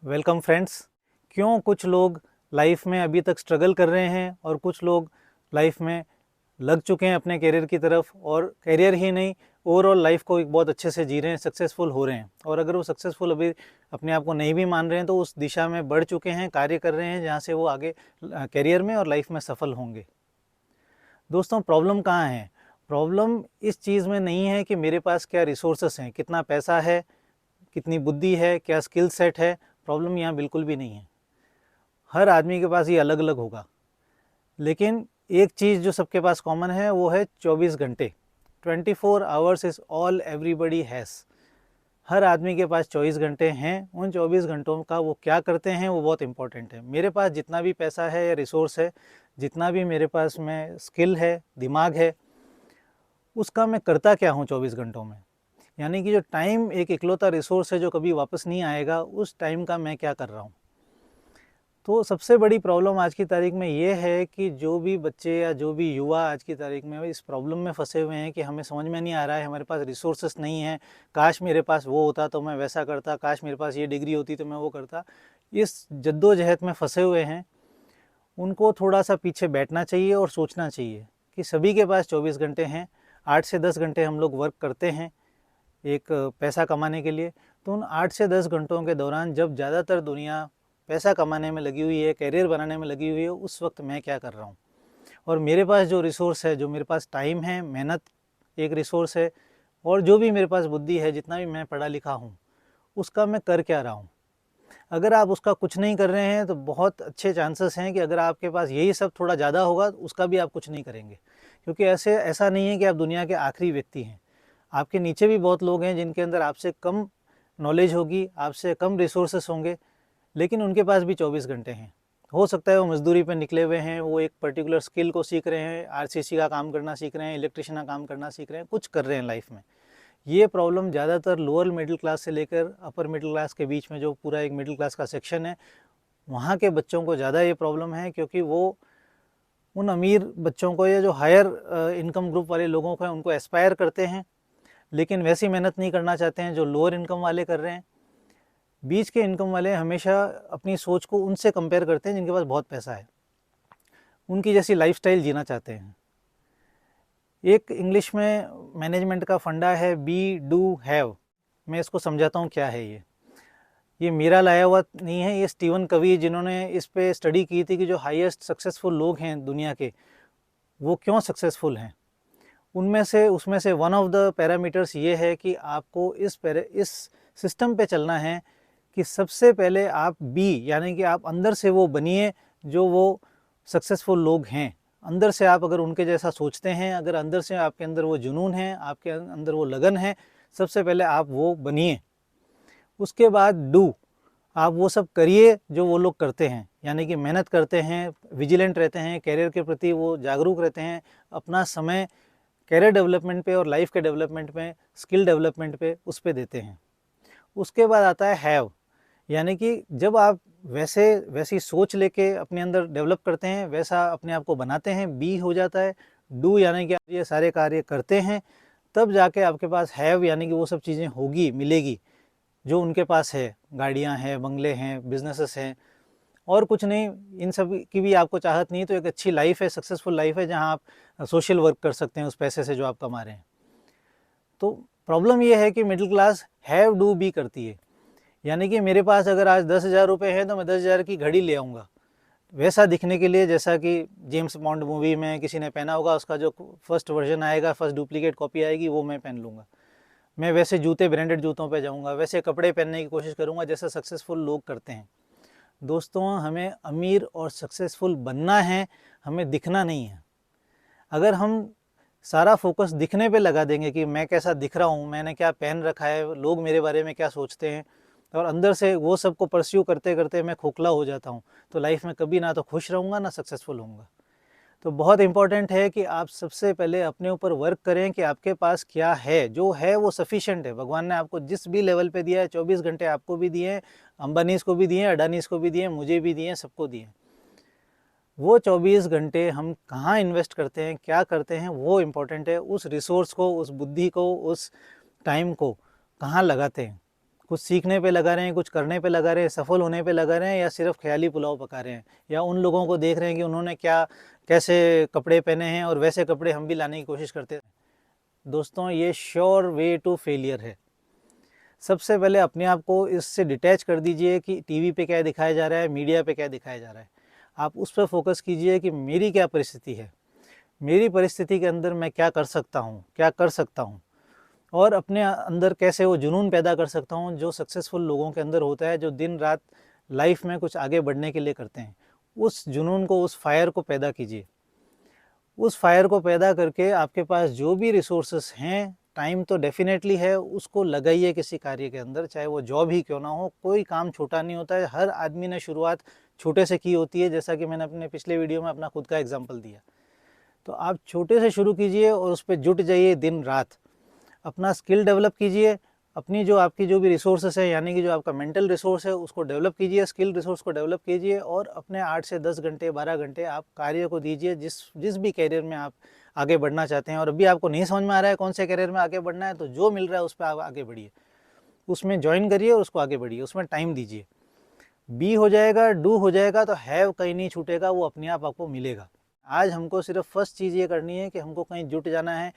Welcome friends. क्यों कुछ लोग लाइफ में अभी तक स्ट्रगल कर रहे हैं और कुछ लोग लाइफ में लग चुके हैं अपने करियर की तरफ, और करियर ही नहीं, ओवरऑल लाइफ को एक बहुत अच्छे से जी रहे हैं, सक्सेसफुल हो रहे हैं। और अगर वो सक्सेसफुल अभी अपने आप को नहीं भी मान रहे हैं तो उस दिशा में बढ़ चुके हैं, कार्य कर रहे हैं जहाँ से वो आगे करियर में और लाइफ में सफल होंगे। दोस्तों, प्रॉब्लम कहाँ है? प्रॉब्लम इस चीज़ में नहीं है कि मेरे पास क्या रिसोर्सेस हैं, कितना पैसा है, कितनी बुद्धि है, क्या स्किल सेट है। प्रॉब्लम यहाँ बिल्कुल भी नहीं है। हर आदमी के पास ये अलग अलग होगा, लेकिन एक चीज़ जो सबके पास कॉमन है वो है 24 घंटे। 24 hours is all everybody has. हर आदमी के पास 24 घंटे हैं। उन 24 घंटों का वो क्या करते हैं वो बहुत इंपॉर्टेंट है। मेरे पास जितना भी पैसा है या रिसोर्स है, जितना भी मेरे पास में स्किल है, दिमाग है, उसका मैं करता क्या हूँ 24 घंटों में? यानी कि जो टाइम एक इकलौता रिसोर्स है जो कभी वापस नहीं आएगा, उस टाइम का मैं क्या कर रहा हूँ? तो सबसे बड़ी प्रॉब्लम आज की तारीख में ये है कि जो भी बच्चे या जो भी युवा आज की तारीख में इस प्रॉब्लम में फंसे हुए हैं कि हमें समझ में नहीं आ रहा है, हमारे पास रिसोर्सेस नहीं है, काश मेरे पास वो होता तो मैं वैसा करता, काश मेरे पास ये डिग्री होती तो मैं वो करता। इस जद्दोजहद में फंसे हुए हैं, उनको थोड़ा सा पीछे बैठना चाहिए और सोचना चाहिए कि सभी के पास 24 घंटे हैं। 8 से 10 घंटे हम लोग वर्क करते हैं एक पैसा कमाने के लिए। तो उन 8 से 10 घंटों के दौरान जब ज़्यादातर दुनिया पैसा कमाने में लगी हुई है, करियर बनाने में लगी हुई है, उस वक्त मैं क्या कर रहा हूँ? और मेरे पास जो रिसोर्स है, जो मेरे पास टाइम है, मेहनत एक रिसोर्स है, और जो भी मेरे पास बुद्धि है, जितना भी मैं पढ़ा लिखा हूँ, उसका मैं कर क्या रहा हूँ? अगर आप उसका कुछ नहीं कर रहे हैं तो बहुत अच्छे चांसेस हैं कि अगर आपके पास यही सब थोड़ा ज़्यादा होगा, उसका भी आप कुछ नहीं करेंगे। क्योंकि ऐसा नहीं है कि आप दुनिया के आखिरी व्यक्ति हैं। आपके नीचे भी बहुत लोग हैं जिनके अंदर आपसे कम नॉलेज होगी, आपसे कम रिसोर्सेस होंगे, लेकिन उनके पास भी 24 घंटे हैं। हो सकता है वो मजदूरी पर निकले हुए हैं, वो एक पर्टिकुलर स्किल को सीख रहे हैं, आरसीसी का काम करना सीख रहे हैं, इलेक्ट्रिशियन का काम करना सीख रहे हैं, कुछ कर रहे हैं लाइफ में। ये प्रॉब्लम ज़्यादातर लोअर मिडिल क्लास से लेकर अपर मिडिल क्लास के बीच में जो पूरा एक मिडिल क्लास का सेक्शन है, वहाँ के बच्चों को ज़्यादा ये प्रॉब्लम है, क्योंकि वो उन अमीर बच्चों को या जो हायर इनकम ग्रुप वाले लोगों को हैं उनको एस्पायर करते हैं, लेकिन वैसी मेहनत नहीं करना चाहते हैं जो लोअर इनकम वाले कर रहे हैं। बीच के इनकम वाले हमेशा अपनी सोच को उनसे कंपेयर करते हैं जिनके पास बहुत पैसा है, उनकी जैसी लाइफस्टाइल जीना चाहते हैं। एक इंग्लिश में मैनेजमेंट का फंडा है, बी डू हैव। मैं इसको समझाता हूँ क्या है ये मेरा लाया हुआ नहीं है, ये स्टीवन कवी जिन्होंने इस पे स्टडी की थी कि जो हाईएस्ट सक्सेसफुल लोग हैं दुनिया के, वो क्यों सक्सेसफुल हैं। उसमें से वन ऑफ द पैरामीटर्स ये है कि आपको इस सिस्टम पे चलना है कि सबसे पहले आप यानी कि आप अंदर से वो बनिए जो वो सक्सेसफुल लोग हैं। अंदर से आप अगर उनके जैसा सोचते हैं, अगर अंदर से आपके अंदर वो जुनून है, आपके अंदर वो लगन है, सबसे पहले आप वो बनिए। उसके बाद डू, आप वो सब करिए जो वो लोग करते हैं, यानी कि मेहनत करते हैं, विजिलेंट रहते हैं, कैरियर के प्रति वो जागरूक रहते हैं, अपना समय कैरियर डेवलपमेंट पे और लाइफ के डेवलपमेंट पे, स्किल डेवलपमेंट पे, उस पे देते हैं। उसके बाद आता है हैव, यानी कि जब आप वैसी सोच लेके अपने अंदर डेवलप करते हैं, वैसा अपने आप को बनाते हैं, बी हो जाता है। डू यानी कि आप ये सारे कार्य करते हैं, तब जाके आपके पास हैव यानी कि वो सब चीज़ें होगी, मिलेगी जो उनके पास है। गाड़ियाँ हैं, बंगले हैं, बिजनेसेस हैं, और कुछ नहीं, इन सब की भी आपको चाहत नहीं, तो एक अच्छी लाइफ है, सक्सेसफुल लाइफ है, जहाँ आप सोशल वर्क कर सकते हैं उस पैसे से जो आप कमा रहे हैं। तो प्रॉब्लम ये है कि मिडिल क्लास हैव डू बी करती है, यानी कि मेरे पास अगर आज 10,000 रुपये हैं तो मैं 10,000 की घड़ी ले आऊँगा, वैसा दिखने के लिए जैसा कि जेम्स बॉन्ड मूवी में किसी ने पहना होगा, उसका जो फर्स्ट वर्जन आएगा, फर्स्ट डुप्लीकेट कॉपी आएगी, वो मैं पहन लूँगा। मैं वैसे जूते, ब्रांडेड जूतों पे जाऊँगा, वैसे कपड़े पहनने की कोशिश करूँगा जैसा सक्सेसफुल लोग करते हैं। दोस्तों, हमें अमीर और सक्सेसफुल बनना है, हमें दिखना नहीं है। अगर हम सारा फोकस दिखने पे लगा देंगे कि मैं कैसा दिख रहा हूँ, मैंने क्या पहन रखा है, लोग मेरे बारे में क्या सोचते हैं, और अंदर से वो सब को परस्यू करते करते मैं खोखला हो जाता हूँ, तो लाइफ में कभी ना तो खुश रहूँगा ना सक्सेसफुल होऊंगा। तो बहुत इंपॉर्टेंट है कि आप सबसे पहले अपने ऊपर वर्क करें कि आपके पास क्या है, जो है वो सफिशिएंट है। भगवान ने आपको जिस भी लेवल पे दिया है, 24 घंटे आपको भी दिए हैं, अंबानीज़ को भी दिए हैं, अडानीज़ को भी दिए हैं, मुझे भी दिए हैं, सबको दिए हैं। वो 24 घंटे हम कहाँ इन्वेस्ट करते हैं, क्या करते हैं, वो इम्पोर्टेंट है। उस रिसोर्स को, उस बुद्धि को, उस टाइम को कहाँ लगाते हैं, कुछ सीखने पे लगा रहे हैं, कुछ करने पे लगा रहे हैं, सफल होने पे लगा रहे हैं, या सिर्फ ख्याली पुलाव पका रहे हैं, या उन लोगों को देख रहे हैं कि उन्होंने कैसे कपड़े पहने हैं और वैसे कपड़े हम भी लाने की कोशिश करते हैं। दोस्तों, ये श्योर वे टू फेलियर है। सबसे पहले अपने आप को इससे डिटैच कर दीजिए कि टीवी पे क्या दिखाया जा रहा है, मीडिया पे क्या दिखाया जा रहा है। आप उस पर फोकस कीजिए कि मेरी क्या परिस्थिति है, मेरी परिस्थिति के अंदर मैं क्या कर सकता हूँ, क्या कर सकता हूँ, और अपने अंदर कैसे वो जुनून पैदा कर सकता हूँ जो सक्सेसफुल लोगों के अंदर होता है, जो दिन रात लाइफ में कुछ आगे बढ़ने के लिए करते हैं। उस जुनून को, उस फायर को पैदा कीजिए। उस फायर को पैदा करके आपके पास जो भी रिसोर्सेस हैं, टाइम तो डेफिनेटली है, उसको लगाइए किसी कार्य के अंदर, चाहे वो जॉब ही क्यों ना हो। कोई काम छोटा नहीं होता है, हर आदमी ने शुरुआत छोटे से की होती है, जैसा कि मैंने अपने पिछले वीडियो में अपना खुद का एग्जाम्पल दिया। तो आप छोटे से शुरू कीजिए और उस पर जुट जाइए दिन रात। अपना स्किल डेवलप कीजिए, अपनी आपकी जो भी रिसोर्सेस है, यानी कि जो आपका मेंटल रिसोर्स है उसको डेवलप कीजिए, स्किल रिसोर्स को डेवलप कीजिए, और अपने 8 से 10 घंटे 12 घंटे आप कार्य को दीजिए जिस भी कैरियर में आप आगे बढ़ना चाहते हैं। और अभी आपको नहीं समझ में आ रहा है कौन से कैरियर में आगे बढ़ना है, तो जो मिल रहा है उस पर आप आगे बढ़िए, उसमें ज्वाइन करिए और उसको आगे बढ़िए, उसमें टाइम दीजिए। बी हो जाएगा, डू हो जाएगा, तो हैव कहीं नहीं छूटेगा, वो अपने आप आपको मिलेगा। आज हमको सिर्फ फर्स्ट चीज़ ये करनी है कि हमको कहीं जुट जाना है,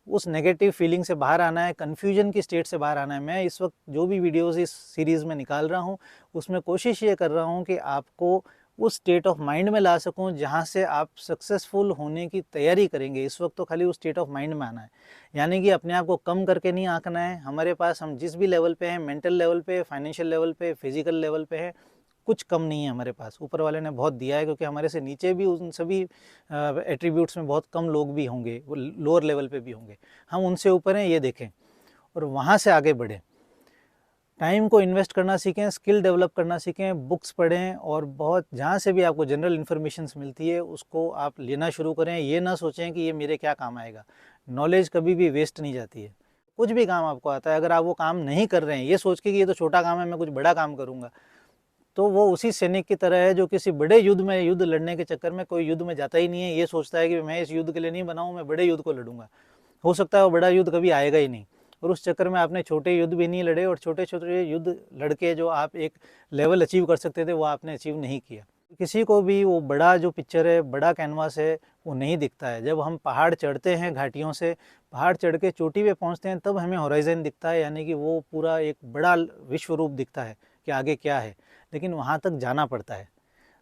उस नेगेटिव फीलिंग से बाहर आना है, कन्फ्यूजन की स्टेट से बाहर आना है। मैं इस वक्त जो भी वीडियोस इस सीरीज़ में निकाल रहा हूँ उसमें कोशिश ये कर रहा हूँ कि आपको उस स्टेट ऑफ माइंड में ला सकूँ जहाँ से आप सक्सेसफुल होने की तैयारी करेंगे। इस वक्त तो खाली उस स्टेट ऑफ माइंड में आना है, यानी कि अपने आप को कम करके नहीं आंकना है। हमारे पास हम जिस भी लेवल पे हैं, मेंटल लेवल पे, फाइनेंशियल लेवल पे, फिजिकल लेवल पे हैं, कुछ कम नहीं है हमारे पास। ऊपर वाले ने बहुत दिया है, क्योंकि हमारे से नीचे भी उन सभी एट्रीब्यूट्स में बहुत कम लोग भी होंगे, वो लोअर लेवल पे भी होंगे। हम उनसे ऊपर हैं, ये देखें, और वहाँ से आगे बढ़ें। टाइम को इन्वेस्ट करना सीखें, स्किल डेवलप करना सीखें, बुक्स पढ़ें, और बहुत जहाँ से भी आपको जनरल इन्फॉर्मेशन मिलती है उसको आप लेना शुरू करें। ये ना सोचें कि ये मेरे क्या काम आएगा। नॉलेज कभी भी वेस्ट नहीं जाती है। कुछ भी काम आपको आता है, अगर आप वो काम नहीं कर रहे हैं ये सोच के कि ये तो छोटा काम है, मैं कुछ बड़ा काम करूँगा, तो वो उसी सैनिक की तरह है जो किसी बड़े युद्ध लड़ने के चक्कर में कोई युद्ध में जाता ही नहीं है। ये सोचता है कि मैं इस युद्ध के लिए नहीं बना हूँ, मैं बड़े युद्ध को लड़ूंगा। हो सकता है वो बड़ा युद्ध कभी आएगा ही नहीं, और उस चक्कर में आपने छोटे युद्ध भी नहीं लड़े, और छोटे छोटे युद्ध लड़के जो आप एक लेवल अचीव कर सकते थे वो आपने अचीव नहीं किया। किसी को भी वो बड़ा जो पिक्चर है, बड़ा कैनवास है, वो नहीं दिखता है। जब हम पहाड़ चढ़ते हैं, घाटियों से पहाड़ चढ़ के चोटी पे पहुंचते हैं, तब हमें होराइजन दिखता है, यानी कि वो पूरा एक बड़ा विश्व रूप दिखता है कि आगे क्या है। लेकिन वहाँ तक जाना पड़ता है,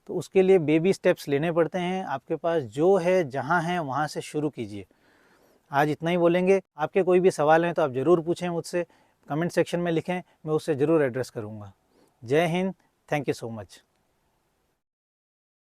तो उसके लिए बेबी स्टेप्स लेने पड़ते हैं। आपके पास जो है, जहाँ है, वहाँ से शुरू कीजिए। आज इतना ही बोलेंगे। आपके कोई भी सवाल हैं तो आप ज़रूर पूछें मुझसे, कमेंट सेक्शन में लिखें, मैं उससे ज़रूर एड्रेस करूँगा। जय Hind, thank you so much.